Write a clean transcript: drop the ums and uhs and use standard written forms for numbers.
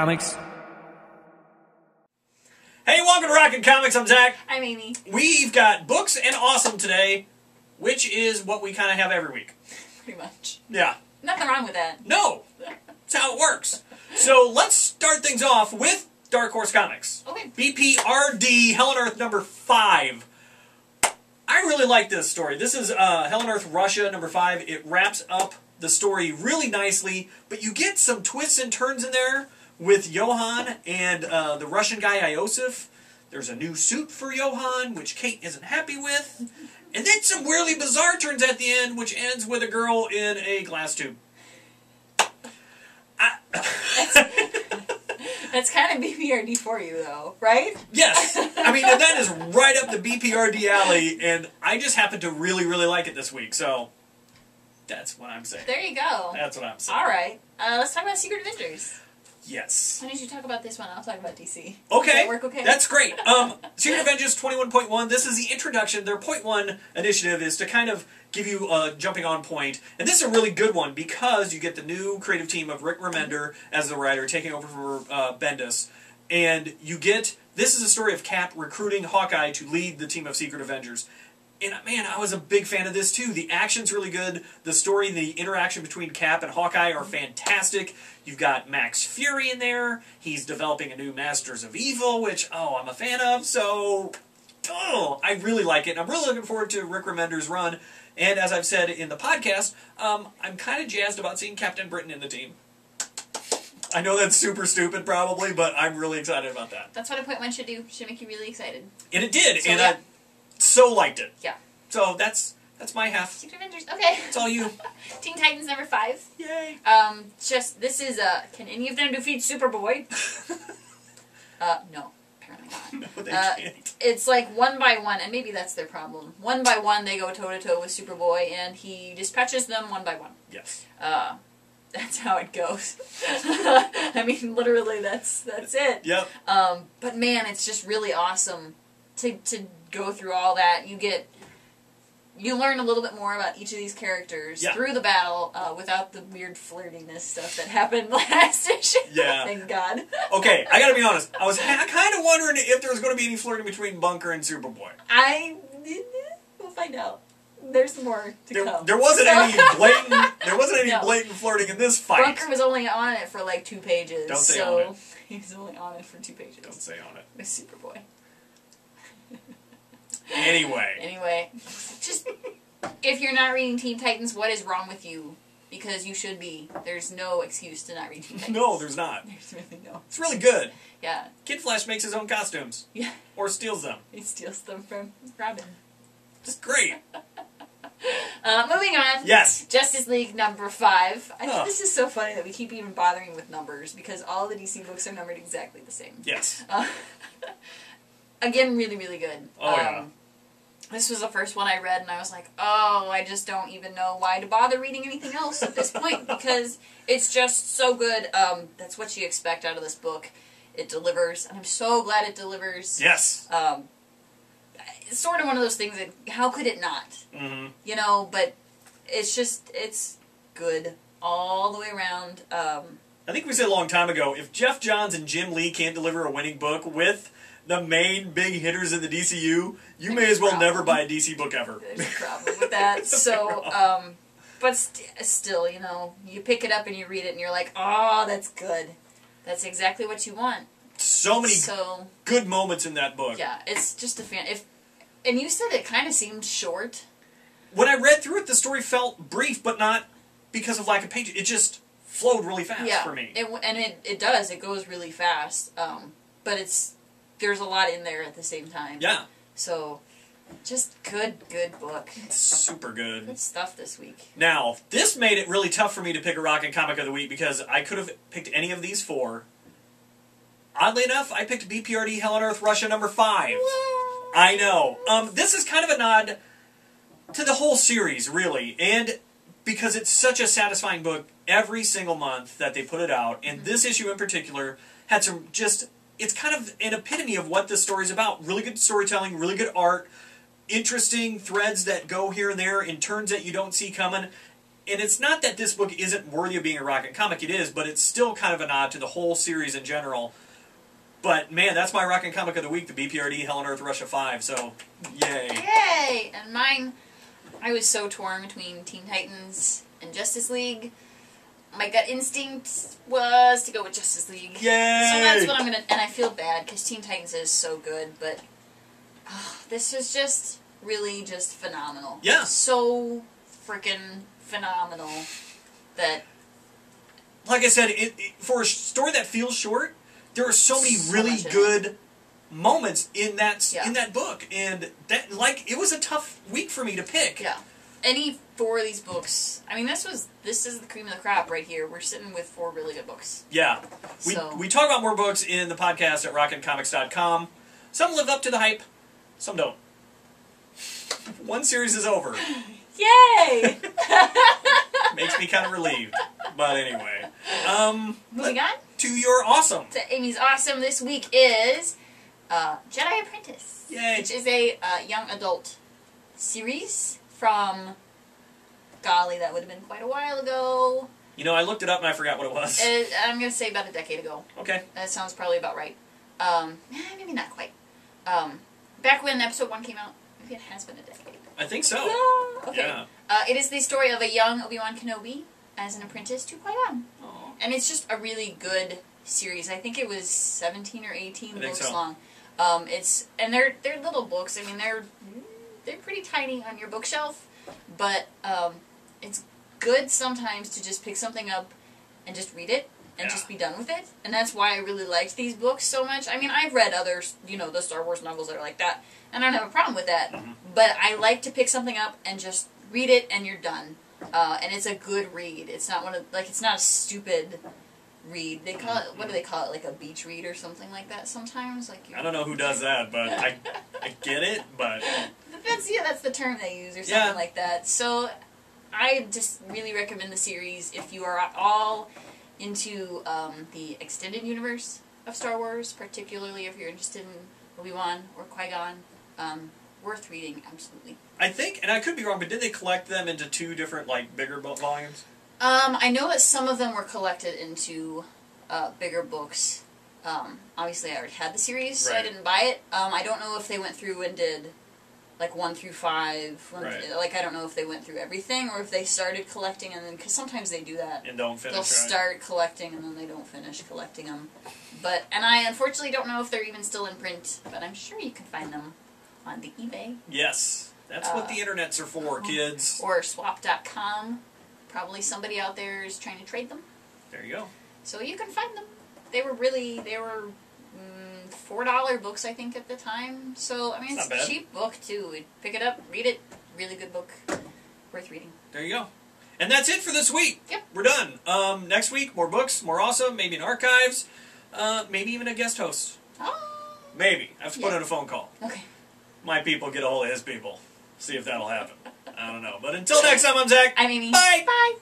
Comics. Hey, welcome to Rockin Comics. I'm Zach. I'm Amy. We've got books and awesome today, which is what we kind of have every week. Pretty much. Yeah. Nothing wrong with that. No. That's how it works. So let's start things off with Dark Horse Comics. Okay. BPRD Hell on Earth number 5. I really like this story. This is Hell on Earth Russia number 5. It wraps up the story really nicely, but you get some twists and turns in there with Johan and the Russian guy Iosif. There's a new suit for Johan, which Kate isn't happy with. And then some weirdly bizarre turns at the end, which ends with a girl in a glass tube. That's kind of BPRD for you, though, right? Yes. I mean, that is right up the BPRD alley, and I just happen to really, really like it this week, so that's what I'm saying. There you go. That's what I'm saying. All right. Let's talk about Secret Avengers. Yes. Why don't you talk about this one? I'll talk about DC. Okay. Does that work okay? That's great. Secret Avengers 21.1, this is the introduction. Their point 1 initiative is to kind of give you a jumping on point. And this is a really good one because you get the new creative team of Rick Remender as the writer, taking over for Bendis. And you get, this is a story of Cap recruiting Hawkeye to lead the team of Secret Avengers. And man, I was a big fan of this too. The action's really good. The story and the interaction between Cap and Hawkeye are fantastic. You've got Max Fury in there. He's developing a new Masters of Evil, which, I'm a fan of. So, I really like it. And I'm really looking forward to Rick Remender's run. And as I've said in the podcast, I'm kind of jazzed about seeing Captain Britain in the team. I know that's super stupid probably, but I'm really excited about that. That's what a point 1 should do. Should make you really excited. And it did. So, and yeah. I so liked it. Yeah. So that's my half. Secret Avengers. Okay. It's all you. Teen Titans number 5. Yay. This is can any of them defeat Superboy? No. Apparently not. No, they can't. It's like one by one, and maybe that's their problem. One by one, they go toe-to-toe with Superboy, and he dispatches them one by one. Yes. That's how it goes. I mean, literally, that's it. Yep. But man, it's just really awesome to go through all that. You learn a little bit more about each of these characters through the battle without the weird flirtiness stuff that happened last issue. Yeah. Thank God. Okay, I gotta be honest. I was kind of wondering if there was going to be any flirting between Bunker and Superboy. We'll find out. There's more to come. There wasn't any blatant. There wasn't any blatant flirting in this fight. Bunker was only on it for like 2 pages. Don't say on it. He was only on it for 2 pages. Don't say on it. With Superboy. Anyway, just if you're not reading Teen Titans, what is wrong with you? Because you should be. There's no excuse to not read Teen Titans. No, there's not. There's really no. It's really good. Yeah. Kid Flash makes his own costumes. Yeah. Or steals them. He steals them from Robin. It's great. Moving on. Yes. Justice League number 5. I think this is so funny that we keep even bothering with numbers because all the DC books are numbered exactly the same. Yes. Again, really, really good. Oh, yeah. This was the first one I read, and I was like, I just don't even know why to bother reading anything else at this point, because it's just so good. That's what you expect out of this book. It delivers, and I'm so glad it delivers. Yes. It's sort of one of those things that, how could it not? Mm-hmm. You know, but it's good all the way around. I think we said a long time ago, if Jeff Johns and Jim Lee can't deliver a winning book with the main big hitters in the DCU, you may as well never buy a DC book ever. There's a problem with that. So, but still, you know, you pick it up and you read it and you're like, oh, that's good. That's exactly what you want. So many good moments in that book. Yeah, it's just a fan. And you said it kind of seemed short. When I read through it, the story felt brief, but not because of lack of pages. It just flowed really fast for me. It does. It goes really fast. But there's a lot in there at the same time. Yeah. So, just good book. It's super good. Good stuff this week. Now, this made it really tough for me to pick a Rockin' Comic of the Week because I could have picked any of these 4. Oddly enough, I picked BPRD Hell on Earth Russia number 5. Yay. I know. This is kind of a nod to the whole series, really, and because it's such a satisfying book every single month that they put it out, and this issue in particular had some it's kind of an epitome of what this story's about. Really good storytelling, really good art, interesting threads that go here and there in turns that you don't see coming, And it's not that this book isn't worthy of being a Rockin' Comic, it is, but it's still kind of a nod to the whole series in general. But, man, that's my Rockin' Comic of the Week, the BPRD Hell on Earth Russia 5, so, yay. Yay! And mine, I was so torn between Teen Titans and Justice League. My gut instinct was to go with Justice League. Yay! So that's what I'm going to... And I feel bad, because Teen Titans is so good, but this was just really just phenomenal. Yeah. So freaking phenomenal that... Like I said, for a story that feels short, there are so many really good moments in that book, and that it was a tough week for me to pick. Yeah, any 4 of these books. I mean, this is the cream of the crop right here. We're sitting with 4 really good books. Yeah, we talk about more books in the podcast at rockincomics.com. Some live up to the hype, some don't. One series is over. Yay! Makes me kind of relieved, but anyway. Moving on to your awesome. To Aimee's awesome this week is Jedi Apprentice. Yay. Which is a young adult series from, golly, that would have been quite a while ago. You know, I looked it up and I forgot what it was. I'm going to say about a decade ago. Okay. That sounds probably about right. Maybe not quite. Back when episode 1 came out, maybe it has been a decade. I think so. Yeah. Okay. Yeah. It is the story of a young Obi-Wan Kenobi as an apprentice to Qui-Gon. And it's just a really good series. I think it was 17 or 18 books long. And they're little books. I mean, they're pretty tiny on your bookshelf, but it's good sometimes to just pick something up and just read it and just be done with it. And that's why I really liked these books so much. I mean, I've read others, the Star Wars novels that are like that, and I don't have a problem with that. Mm-hmm. But I like to pick something up and just read it, and you're done. And it's a good read. It's not it's not a stupid read. They call it, what do they call it? Like a beach read or something like that sometimes? I don't know who does that, but I get it, but... That's the term they use or something like that. So I just really recommend the series if you are all into the extended universe of Star Wars, particularly if you're interested in Obi-Wan or Qui-Gon. Worth reading, absolutely. I think, and I could be wrong, but did they collect them into 2 different, bigger volumes? I know that some of them were collected into bigger books. Obviously, I already had the series, so I didn't buy it. I don't know if they went through and did, 1 through 5. I don't know if they went through everything, or if they started collecting and then... Because sometimes they do that. And don't finish, They'll start collecting and then they don't finish collecting them. And I unfortunately don't know if they're even still in print, but I'm sure you can find them on the eBay. Yes. That's what the internets are for, kids. Or swap.com. Probably somebody out there is trying to trade them. There you go. So you can find them. They were $4 books, I think, at the time. So, I mean, it's a cheap book, too. Pick it up, read it. Really good book. Worth reading. There you go. And that's it for this week. Yep. We're done. Next week, more books, more awesome, maybe an archives, maybe even a guest host. Oh. Maybe. I have to put in a phone call. Okay. My people get a hold of his people. See if that'll happen. I don't know. But until next time, I'm Zach. I'm Aimee. Bye. Bye.